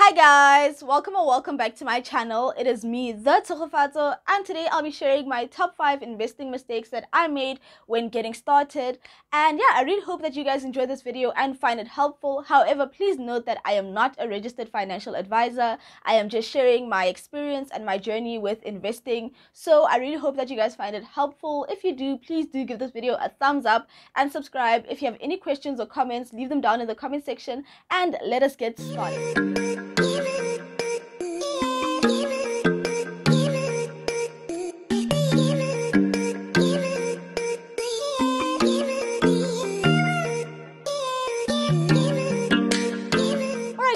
Hi guys, welcome or welcome back to my channel. It is me, the Tsogofatso, and today I'll be sharing my top 5 investing mistakes that I made when getting started. And yeah, I really hope that you guys enjoy this video and find it helpful. However, please note that I am not a registered financial advisor. I am just sharing my experience and my journey with investing. So I really hope that you guys find it helpful. If you do, please do give this video a thumbs up and subscribe. If you have any questions or comments, leave them down in the comment section and let us get started.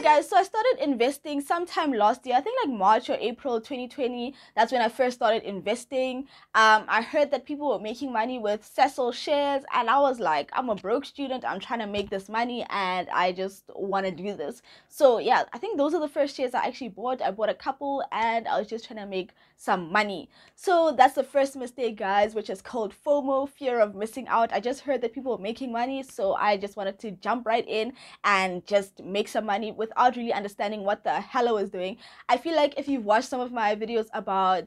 Guys, so I started investing sometime last year, I think like March or April 2020. That's when I first started investing. I heard that people were making money with Cecil shares, and I was like, I'm a broke student, I'm trying to make this money, and I just want to do this. So yeah, I think those are the first shares I actually bought. I bought a couple, and I was just trying to make some money. So that's the first mistake, guys, which is called FOMO, fear of missing out. I just heard that people were making money, so I just wanted to jump right in and just make some money without really understanding what the hell I was doing. I feel like if you've watched some of my videos about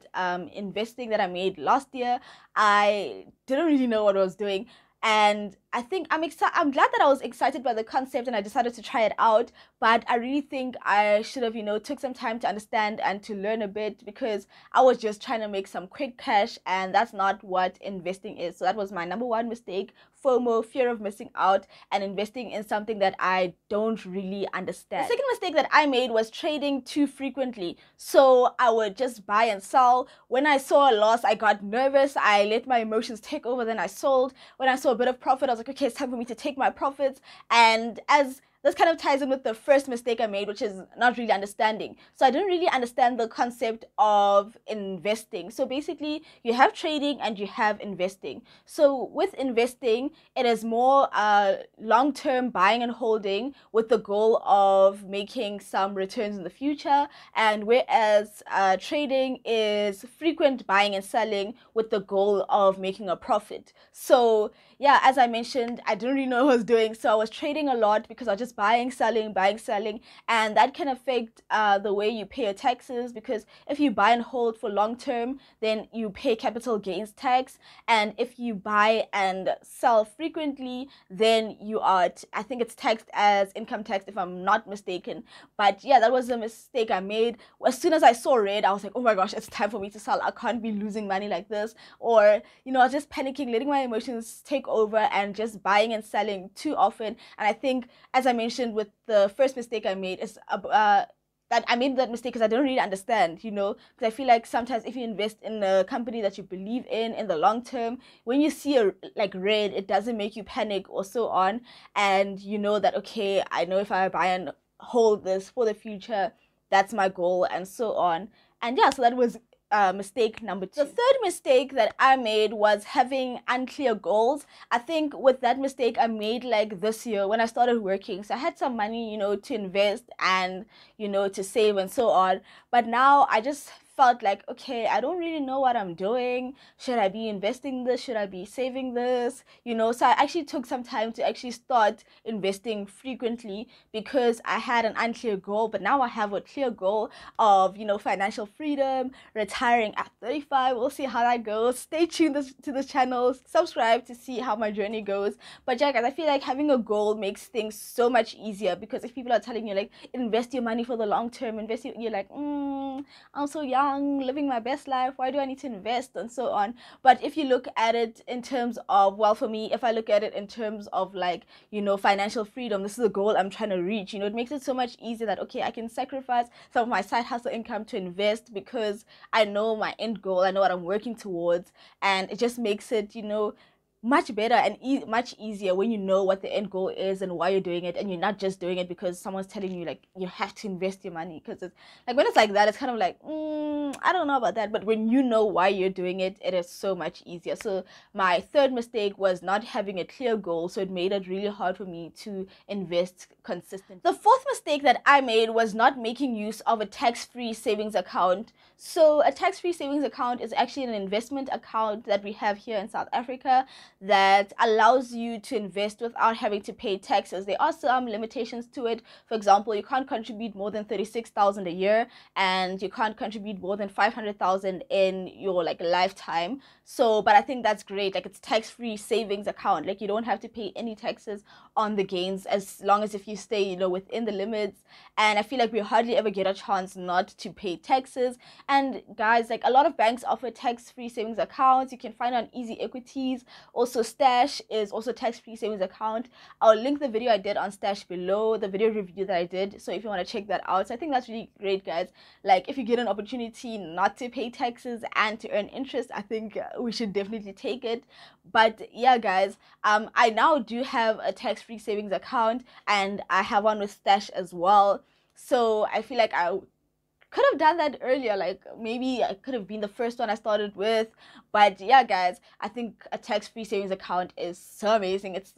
investing that I made last year, I didn't really know what I was doing. And I think I'm glad that I was excited by the concept and I decided to try it out. But I really think I should have, took some time to understand and to learn a bit, because I was just trying to make some quick cash, and that's not what investing is. So that was my number one mistake: FOMO, fear of missing out, and investing in something that I don't really understand. The second mistake that I made was trading too frequently. So I would just buy and sell. When I saw a loss, I got nervous. I let my emotions take over, then I sold. When I saw a bit of profit, I was like, okay, it's time for me to take my profits. And as this kind of ties in with the first mistake I made, which is not really understanding. So I didn't really understand the concept of investing. So basically, you have trading and you have investing. So with investing, it is more long-term buying and holding with the goal of making some returns in the future. And whereas trading is frequent buying and selling with the goal of making a profit. So yeah, as I mentioned, I didn't really know what I was doing. So I was trading a lot because I was just buying, selling, and that can affect the way you pay your taxes, because if you buy and hold for long term, then you pay capital gains tax, and if you buy and sell frequently, then you are, I think it's taxed as income tax if I'm not mistaken. But yeah, that was a mistake I made. As soon as I saw red, I was like, oh my gosh, it's time for me to sell. I can't be losing money like this. Or I was just panicking, letting my emotions take over and just buying and selling too often. And I think, as I mentioned with the first mistake I made, is that I made that mistake because I don't really understand, because I feel like sometimes if you invest in a company that you believe in the long term, when you see a red, it doesn't make you panic or so on, and you know that, okay, I know if I buy and hold this for the future, that's my goal, and so on. And yeah, so that was mistake number 2. The third mistake that I made was having unclear goals. I think with that mistake I made like this year when I started working. So I had some money, to invest and, to save and so on. But now I just felt like, okay, I don't really know what I'm doing. Should I be investing this? Should I be saving this? So I actually took some time to actually start investing frequently because I had an unclear goal. But now I have a clear goal of, financial freedom, retiring at 35. We'll see how that goes. Stay tuned to this channel. Subscribe to see how my journey goes. But yeah, guys, I feel like having a goal makes things so much easier, because if people are telling you like, invest your money for the long term, you're like, I'm so young, living my best life, why do I need to invest, and so on. But if you look at it in terms of, well, for me, if I look at it in terms of like, financial freedom, this is a goal I'm trying to reach, it makes it so much easier that, okay, I can sacrifice some of my side hustle income to invest because I know my end goal, I know what I'm working towards, and it just makes it, much better and much easier when you know what the end goal is and why you're doing it, and you're not just doing it because someone's telling you like you have to invest your money. Because it's like, when it's like that, it's kind of like, I don't know about that. But when you know why you're doing it, it is so much easier. So my third mistake was not having a clear goal, so it made it really hard for me to invest consistently. The fourth mistake that I made was not making use of a tax-free savings account. So a tax-free savings account is actually an investment account that we have here in South Africa that allows you to invest without having to pay taxes. There are some limitations to it. For example, you can't contribute more than 36,000 a year, and you can't contribute more than 500,000 in your like lifetime. So, but I think that's great. Like, it's tax-free savings account. Like, you don't have to pay any taxes on the gains as long as if you stay, you know, within the limits. And I feel like we hardly ever get a chance not to pay taxes. And guys, like, a lot of banks offer tax-free savings accounts. You can find on Easy Equities. Also, Stash is also tax-free savings account. I'll link the video I did on Stash below, the video review that I did, so if you want to check that out. So I think that's really great, guys. Like, if you get an opportunity not to pay taxes and to earn interest, I think we should definitely take it. But yeah, guys, I now do have a tax-free savings account, and I have one with Stash as well. So I feel like I could have done that earlier. Like, maybe I could have been the first one I started with. But yeah, guys, I think a tax-free savings account is so amazing. It's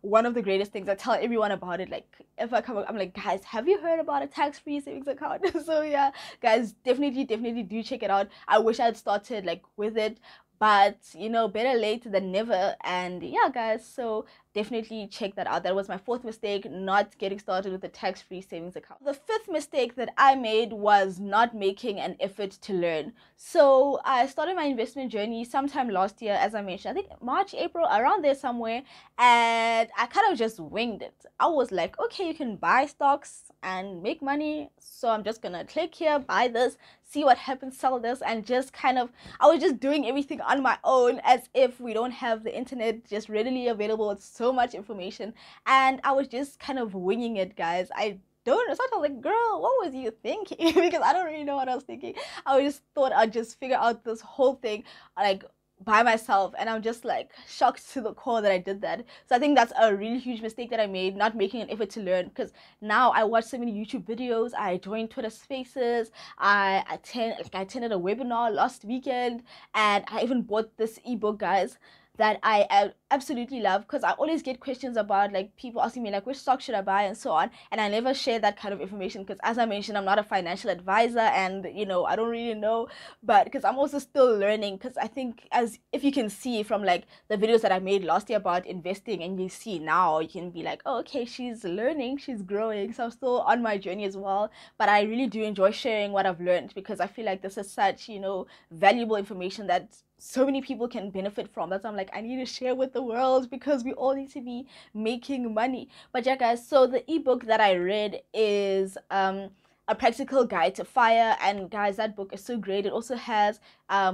one of the greatest things. I tell everyone about it. Like, if I come up, I'm like, guys, have you heard about a tax-free savings account? So yeah, guys, definitely do check it out. I wish I had started like with it, but you know, better late than never. And yeah, guys, so definitely check that out. That was my fourth mistake, not getting started with a tax-free savings account. The fifth mistake that I made was not making an effort to learn. So I started my investment journey sometime last year, as I mentioned, I think March, April, around there somewhere, and I kind of just winged it. I was like, okay, you can buy stocks and make money, so I'm just gonna click here, buy this, see what happens, sell this, and just kind of, I was just doing everything on my own, as if we don't have the internet just readily available with so much information. And I was just kind of winging it, guys. Sometimes I was like, girl, what was you thinking? Because I don't really know what I was thinking. I just thought I'd just figure out this whole thing like by myself, and I'm just like shocked to the core that I did that. So I think that's a really huge mistake that I made, not making an effort to learn. Because now I watch so many YouTube videos, I join Twitter Spaces, I attended a webinar last weekend, and I even bought this ebook, guys, that I absolutely love, because I always get questions about like people asking me like which stock should I buy and so on, and I never share that kind of information because, as I mentioned, I'm not a financial advisor, and you know, I don't really know. But because I'm also still learning, because I think, as if you can see from like the videos that I made last year about investing, and you see now, you can be like, oh, okay, she's learning, she's growing. So I'm still on my journey as well, but I really do enjoy sharing what I've learned, because I feel like this is such, you know, valuable information that so many people can benefit from. That's why I'm like, I need to share with the world, because we all need to be making money. But yeah, guys, so the ebook that I read is A Practical Guide to FIRE, and guys, that book is so great. It also has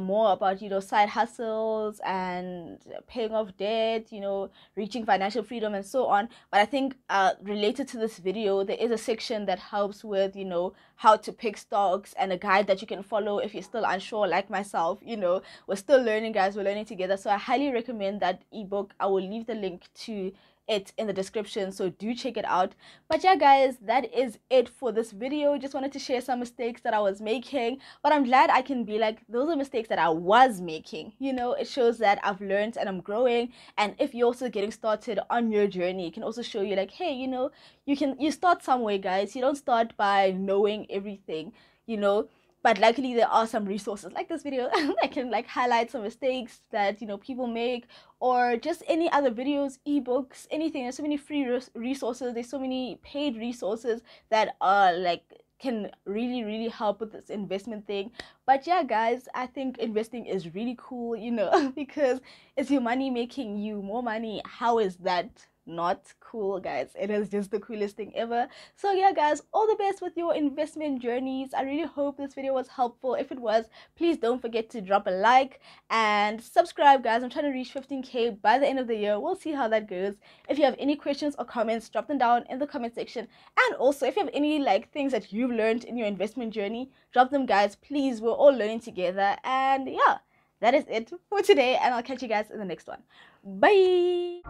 more about, you know, side hustles and paying off debt, you know, reaching financial freedom and so on. But I think related to this video, there is a section that helps with, you know, how to pick stocks, and a guide that you can follow if you're still unsure, like myself. You know, we're still learning, guys, we're learning together. So I highly recommend that ebook. I will leave the link to it in the description, so do check it out. But yeah, guys, that is it for this video. Just wanted to share some mistakes that I was making, but I'm glad I can be like, those are mistakes that I was making. You know, it shows that I've learned and I'm growing. And if you're also getting started on your journey, it can also show you like, hey, you know, you start somewhere, guys. You don't start by knowing everything, you know. But luckily there are some resources like this video that can like highlight some mistakes that, you know, people make, or just any other videos, ebooks, anything. There's so many free resources, there's so many paid resources that are like can really help with this investment thing. But yeah, guys, I think investing is really cool, you know, because it's your money making you more money. How is that not cool, guys? It is just the coolest thing ever. So yeah, guys, all the best with your investment journeys. I really hope this video was helpful. If it was, please don't forget to drop a like and subscribe, guys. I'm trying to reach 15K by the end of the year. We'll see how that goes. If you have any questions or comments, drop them down in the comment section. And also, if you have any like things that you've learned in your investment journey, drop them, guys, please. We're all learning together. And yeah, that is it for today, and I'll catch you guys in the next one. Bye.